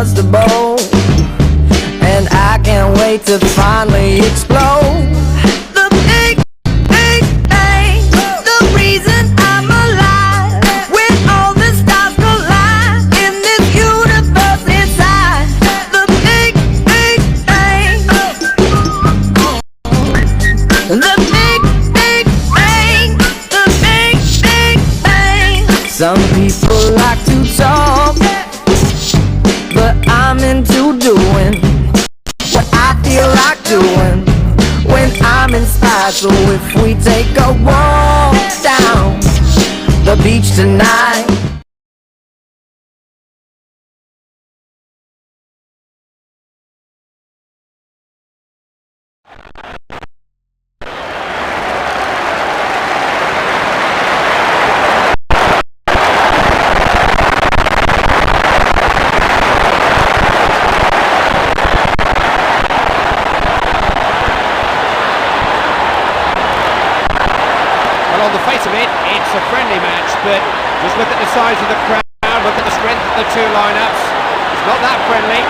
bust a bone, and I can't wait to finally explode. The big bang, the reason I'm alive. When all the stars collide in this universe inside. The big bang, the big bang, the big bang. Some people like to talk, but I'm into doing what I feel like doing when I'm inspired. So if we take a walk down the beach tonight, on the face of it, it's a friendly match, but just look at the size of the crowd, look at the strength of the two lineups. It's not that friendly.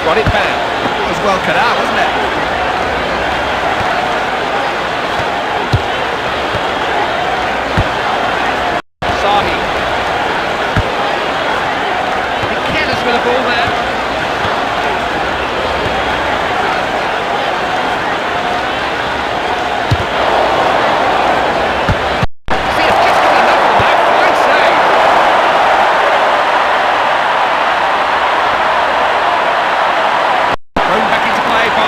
Got it back. It was well cut out, wasn't it? Sahi. Be careless with the ball there. See, it's just got enough of that. Fine save. Thrown back into play by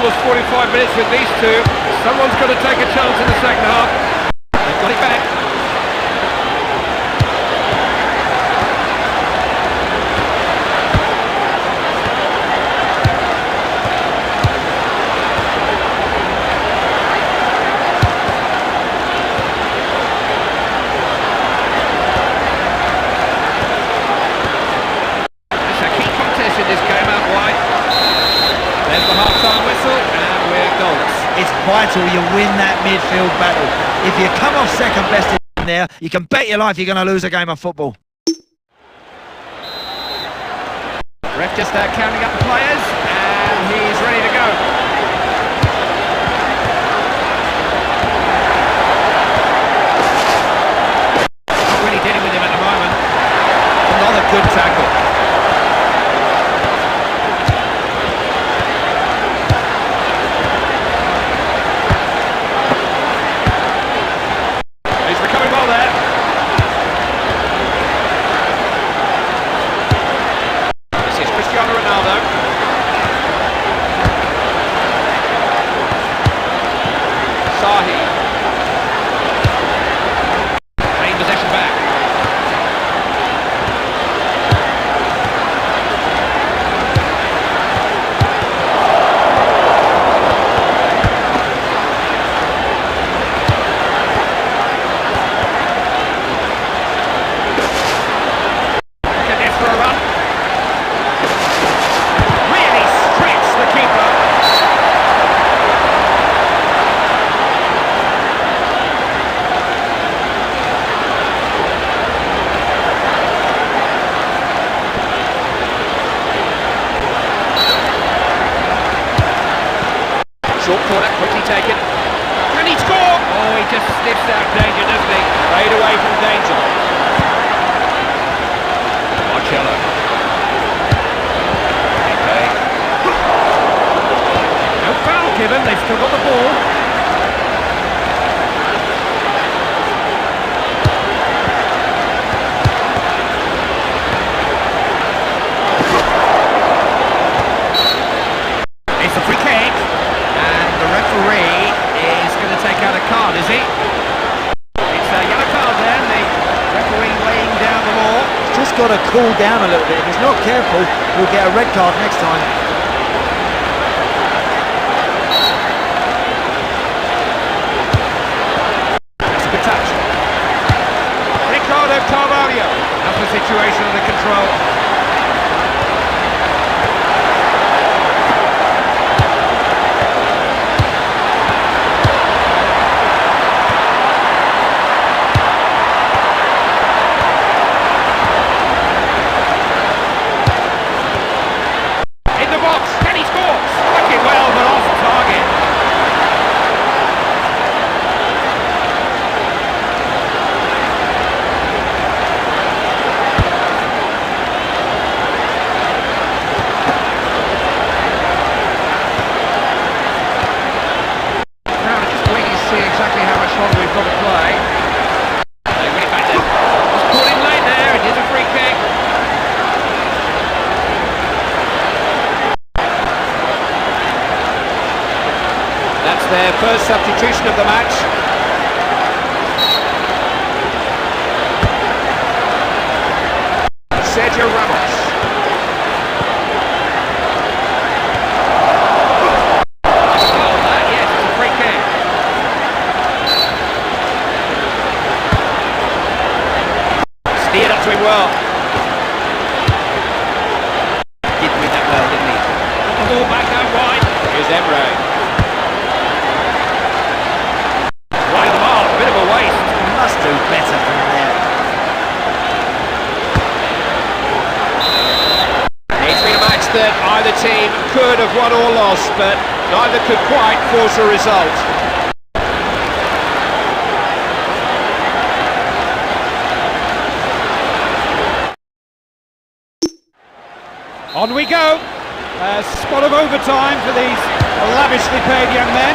almost 45 minutes with these two. Someone's got to take a chance in the second half. They've got it back. It's a key contest in this game out wide. There's the half-time whistle, and we're goals. It's vital you win that midfield battle. If you come off second best in there, you can bet your life you're going to lose a game of football. Ref just counting up the players, and he's ready to go. Not really dealing with him at the moment. Another good tackle. He's recovering well there. This is Cristiano Ronaldo. Sahi. Playing possession back. Get this for a run. Really stretched the keeper. Short corner, quickly taken. Can he score? Oh, he just sniffs out danger, doesn't he? Fade away from danger. Marcello. Okay. No foul given, they've still got the ball. It's a free kick. And the referee is going to take out a card, is he? It's a yellow card then, the referee laying down the law. Just got to cool down a little bit. If he's not careful, he'll get a red card next time. That's a good touch. Ricardo Carvalho has the situation under control. In the box, can he score? Struck it well, but off target. Now just waiting to see exactly how much longer we've got to play. They win it back then. Just caught him late there, it is a free kick. That's their first substitution of the match. Sergio Ramos. Oh, that, yes, it's a free kick. Steered up to him well. Did win that well, didn't he? Got the ball back out wide. Here's Emre. Wide of the mark, a bit of a waste. Must do better from there. It's been a match that either team could have won or lost, but neither could quite force a result. On we go. A spot of overtime for these lavishly paid young men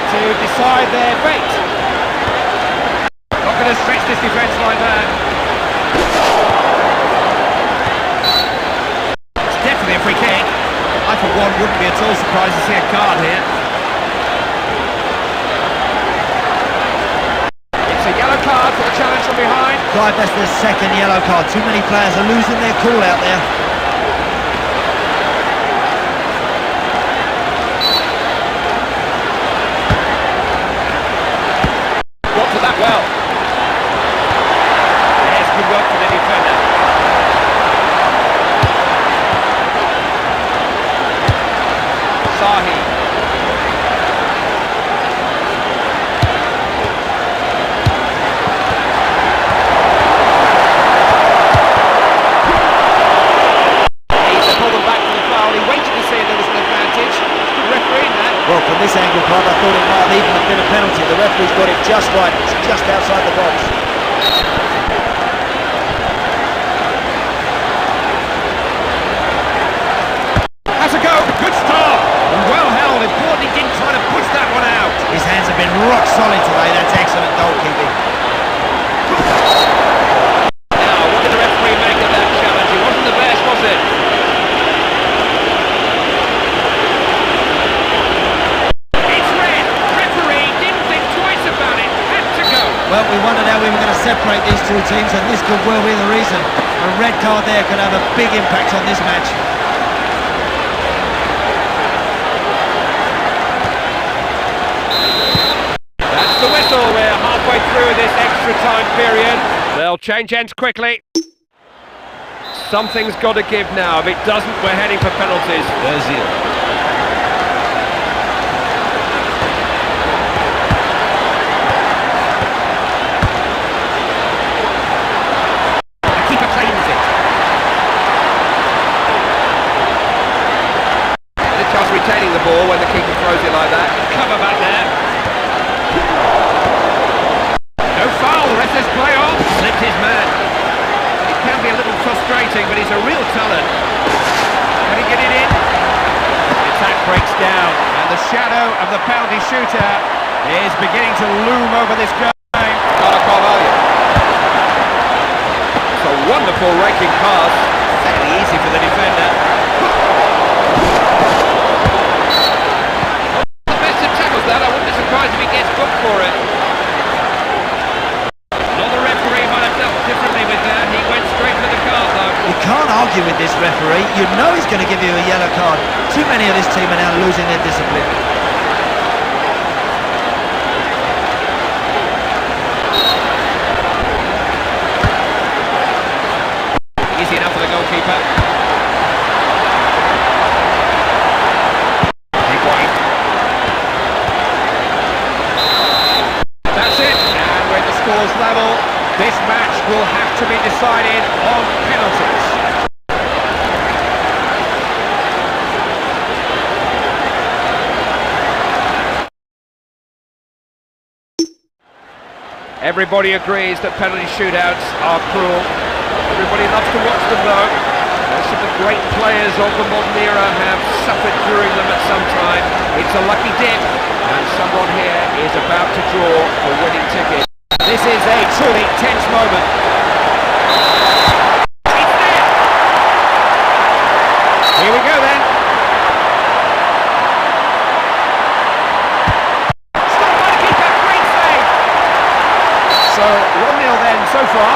to decide their fate. Not going to stretch this defence like that. It's definitely a free kick. I, for one, wouldn't be at all surprised to see a card here. It's a yellow card for the challenge from behind. Clive, that's their second yellow card. Too many players are losing their cool out there. Got to that well. There's good work for the defender. Sahi. Well, from this angle, Clive, I thought it might have even been a penalty. The referee's got it just right. It's just outside the box. Has a go. Good start. And well held. Important he didn't try to push that one out. His hands have been rock solid today. That's excellent goalkeeping. Now, what did the referee make of that challenge? It wasn't the best, was it? Well, we wondered how we were going to separate these two teams, and this could well be the reason. A red card there could have a big impact on this match. That's the whistle. We're halfway through this extra time period. They'll change ends quickly. Something's got to give now. If it doesn't, we're heading for penalties. Ozil. Retaining the ball when the keeper throws it like that. Cover back there. No foul, the rest says play on. Slipped his man. It can be a little frustrating, but he's a real talent. Can he get it in? The attack breaks down, and the shadow of the penalty shootout is beginning to loom over this game. It's a wonderful raking pass. Fairly easy for the defender. That I wouldn't be surprised if he gets booked for it. Well, the referee might have dealt differently with that. He went straight for the card, though. You can't argue with this referee. You know he's going to give you a yellow card. Too many of this team are now losing their discipline. Easy enough for the goalkeeper. Level, this match will have to be decided on penalties. Everybody agrees that penalty shootouts are cruel. Everybody loves to watch them though. Most of the great players of the modern era have suffered during them at some time. It's a lucky dip, and someone here is about to draw a winning ticket. This is a truly tense moment. It's there! Here we go then. Stop by to keep that great save. So 1-0 then so far.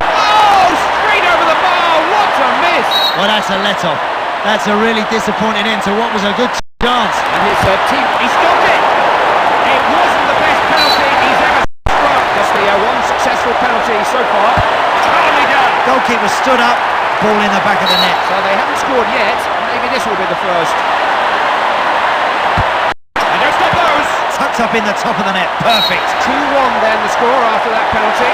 Oh, straight over the bar. What a miss. Well, that's a let-off. That's a really disappointing end to what was a good chance. And his team, he stopped it. It wasn't the best penalty he's ever struck. Just the one successful penalty so far. Totally done. Goalkeeper stood up, ball in the back of the net. So they haven't scored yet. Maybe this will be the first. And don't stop those. Tucked up in the top of the net. Perfect. 2-1 then the score after that penalty.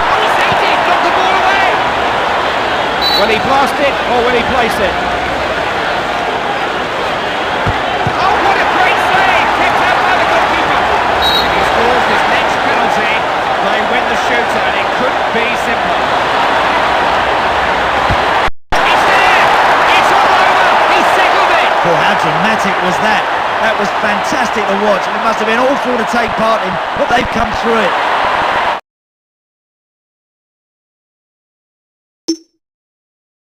Oh, he's hit it. Knocked the ball away. Will he blast it or will he place it? Oh, what a great save! Picked up by the goalkeeper. If he scores his next penalty, they win the shootout. It couldn't be simpler. It's there! It's all over! He signalled it! Well, how dramatic was that? That was fantastic to watch. It must have been awful to take part in, but they've come through it.